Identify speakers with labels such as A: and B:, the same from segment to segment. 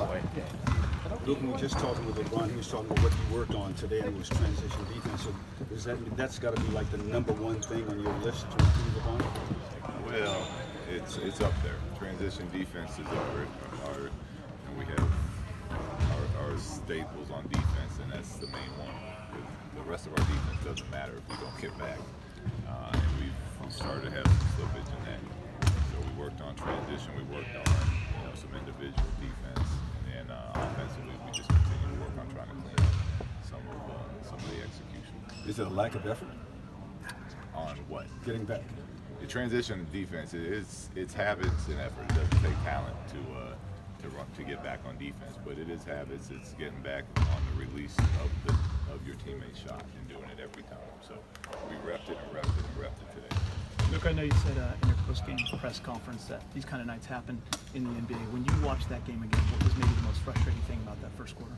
A: way.
B: Luke, we were just talking with LeBron. He was talking about what he worked on today, and it was transition defense. So that's got to be like the number one thing on your list to improve upon?
C: Well, it's up there. Transition defense is and we have our staples on defense, and that's the main one. The rest of our defense doesn't matter if we don't get back. And we've started to have some slippage in that. So we worked on transition. We worked on some individual defense, and offensively we just continue to work on trying to clean up some of the execution.
B: Is it a lack of effort?
C: On what?
B: Getting back.
C: The transition defense it's habits and effort. It doesn't take talent to get back on defense, but it is habits. It's getting back on the release of your teammate's shot and doing it every time. So we repped it and repped it and repped it today.
A: Look, I know you said in your post-game press conference that these kind of nights happen in the NBA. When you watched that game again, what was maybe the most frustrating thing about that first quarter?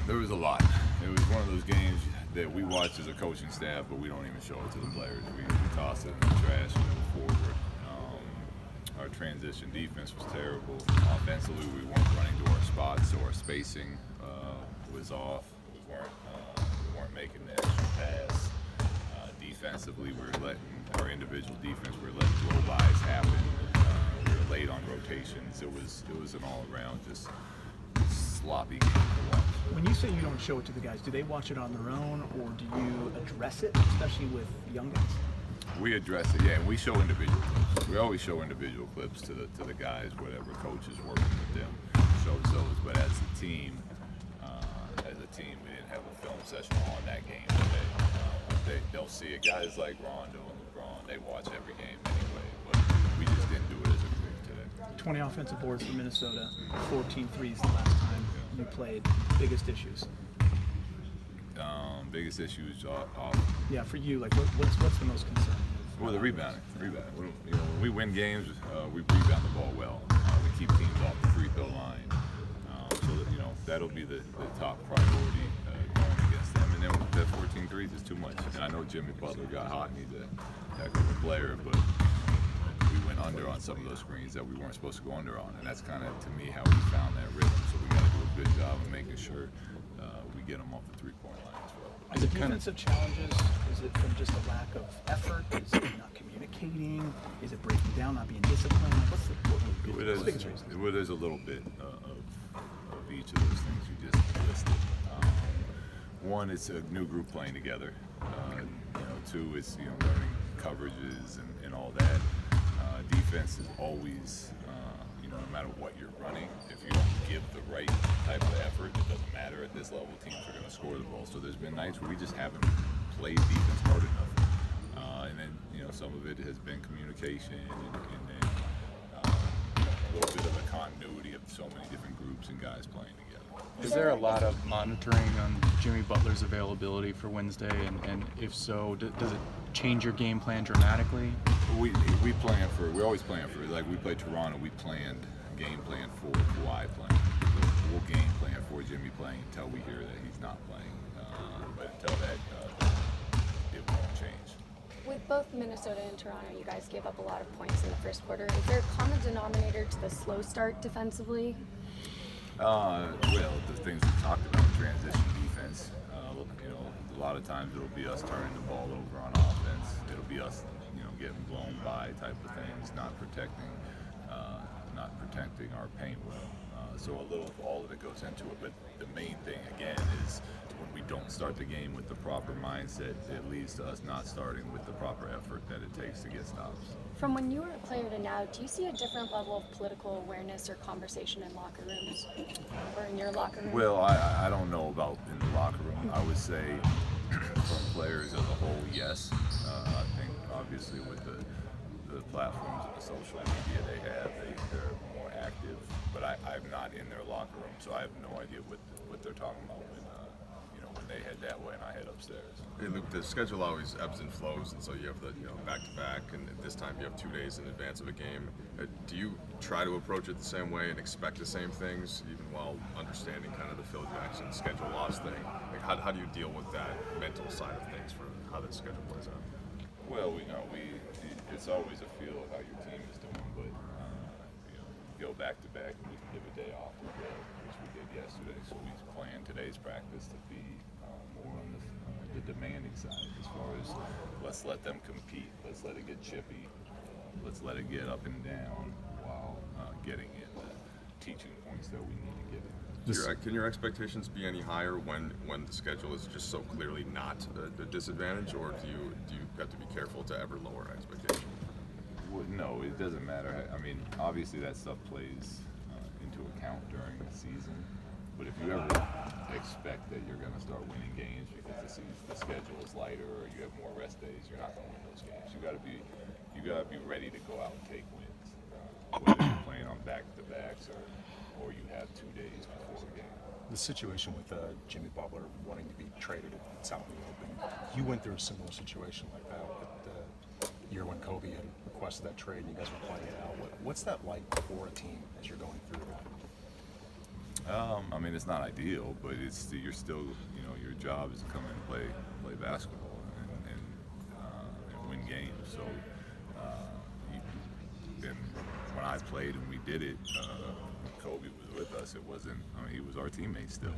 C: There was a lot. It was one of those games that we watch as a coaching staff, but we don't even show it to the players. We toss it in the trash and move forward. Our transition defense was terrible. Offensively, we weren't running to our spots, so our spacing was off. We weren't making the extra pass. Defensively, we were letting our individual defense, we were letting blow-bys happen. We were late on rotations. It was an all-around just sloppy game to watch.
A: When you say you don't show it to the guys, do they watch it on their own, or do you address it, especially with young guys?
C: We address it, yeah, and we show individual clips. We always show individual clips to the guys, whatever coach is working with them, shows those. But as a team, we didn't have a film session on that game today. They'll see it. Guys like Rondo and LeBron, they watch every game anyway, but we just didn't do it as a group today.
A: 20 offensive boards for Minnesota, 14 threes the last time you played. Biggest issues?
C: Biggest issues
A: yeah, for you, like what's the most concerning?
C: Well, the rebounding. When we win games, we rebound the ball well. We keep teams off the free throw line, so that that'll be the top priority going against them. And then that 14 threes is too much. And I know Jimmy Butler got hot and he's a heck of a player, but we went under on some of those screens that we weren't supposed to go under on, and that's kind of, to me, how we found that rhythm. So we got to do a good job of making sure we get them off the three-point line as well.
A: Is it defensive challenges? Is it from just a lack of effort? Is it not communicating? Is it breaking down, not being disciplined? What's the biggest reason?
C: Well, there's a little bit of each of those things you just listed. One, it's a new group playing together. Two, it's learning coverages and all that. Defense is always, no matter what you're running, if you don't give the right type of effort, it doesn't matter at this level. Teams are going to score the ball. So there's been nights where we just haven't played defense hard enough. And then, some of it has been communication and then a little bit of a continuity of so many different groups and guys playing together.
D: Is there a lot of monitoring on Jimmy Butler's availability for Wednesday? And if so, does it change your game plan dramatically?
C: We always plan for, like we played Toronto, we game plan for Kawhi playing. We'll game plan for Jimmy playing until we hear that he's not playing. But until that, it won't change.
E: With both Minnesota and Toronto, you guys gave up a lot of points in the first quarter. Is there a common denominator to the slow start defensively?
C: Well, the things we talked about, transition defense. A lot of times it'll be us turning the ball over on offense. It'll be us, getting blown by type of things, not protecting our paint well. So a little of all of it goes into it. But the main thing again is when we don't start the game with the proper mindset, it leads to us not starting with the proper effort that it takes to get stops.
E: From when you were a player to now, do you see a different level of political awareness or conversation in locker rooms or in your locker room?
C: Well, I don't know about in the locker room. I would say from players as a whole, yes. I think obviously with the platforms and the social media they have, they're more active. But I'm not in their locker room, so I have no idea what they're talking about when they head that way and I head upstairs.
F: And the schedule always ebbs and flows, and so you have the back-to-back, and this time you have 2 days in advance of a game. Do you try to approach it the same way and expect the same things, even while understanding kind of the Phil Jackson schedule loss thing? Like how do you deal with that mental side of things for how the schedule plays out?
C: Well, it's always a feel of how your team is doing, but go back to back and we can give a day off, which we did yesterday. So we plan today's practice to be more on the demanding side, as far as let's let them compete, let's let it get chippy, let's let it get up and down while getting in the teaching points that we need to get in.
F: Can your expectations be any higher when the schedule is just so clearly not a disadvantage, or do you have to be careful to ever lower expectations?
C: Well, no, it doesn't matter. I mean, obviously that stuff plays into account during the season. But if you ever expect that you're going to start winning games because the schedule is lighter or you have more rest days, you're not going to win those games. You got to be ready to go out and take wins, whether you're playing on back-to-backs or you have 2 days before a game.
G: The situation with Jimmy Butler wanting to be traded at South Open, you went through a similar situation like that with the year when Kobe had requested that trade and you guys were playing it out. What's that like for a team as you're going through that?
C: I mean, it's not ideal, but you're still, your job is to come in and play basketball and win games. So, then when I played and we did it, Kobe was with us. It wasn't. I mean, he was our teammate still.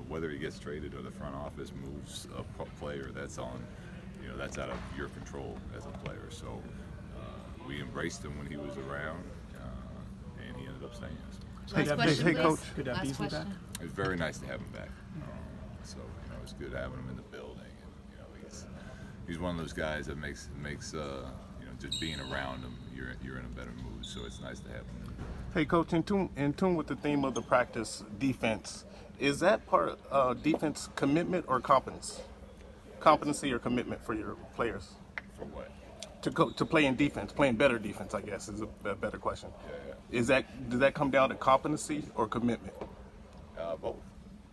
C: Whether he gets traded or the front office moves a player, that's on. That's out of your control as a player. So we embraced him when he was around, and he ended up staying.
H: Last question, please.
A: Coach. Good to have
H: Last
A: Beasley back.
H: question.
C: It was very nice to have him back. So it's good having him in the building, and he's one of those guys that makes just being around him, you're in a better mood. So it's nice to have him.
I: Hey, Coach, in tune with the theme of the practice, defense, is that part defense commitment or competence? Competency or commitment for your players?
C: For what?
I: To play in defense, playing better defense, I guess, is a better question.
C: Yeah.
I: Does that come down to competency or commitment?
C: Both.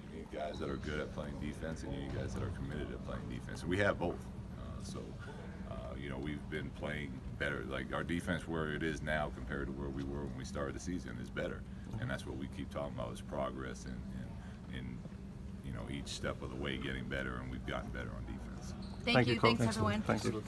C: You need guys that are good at playing defense, and you need guys that are committed at playing defense. And we have both. We've been playing better. Like our defense, where it is now compared to where we were when we started the season, is better. And that's what we keep talking about, is progress and each step of the way getting better, and we've gotten better on defense.
H: Thank you.
I: Coach.
H: Thanks, everyone.
I: Thank you.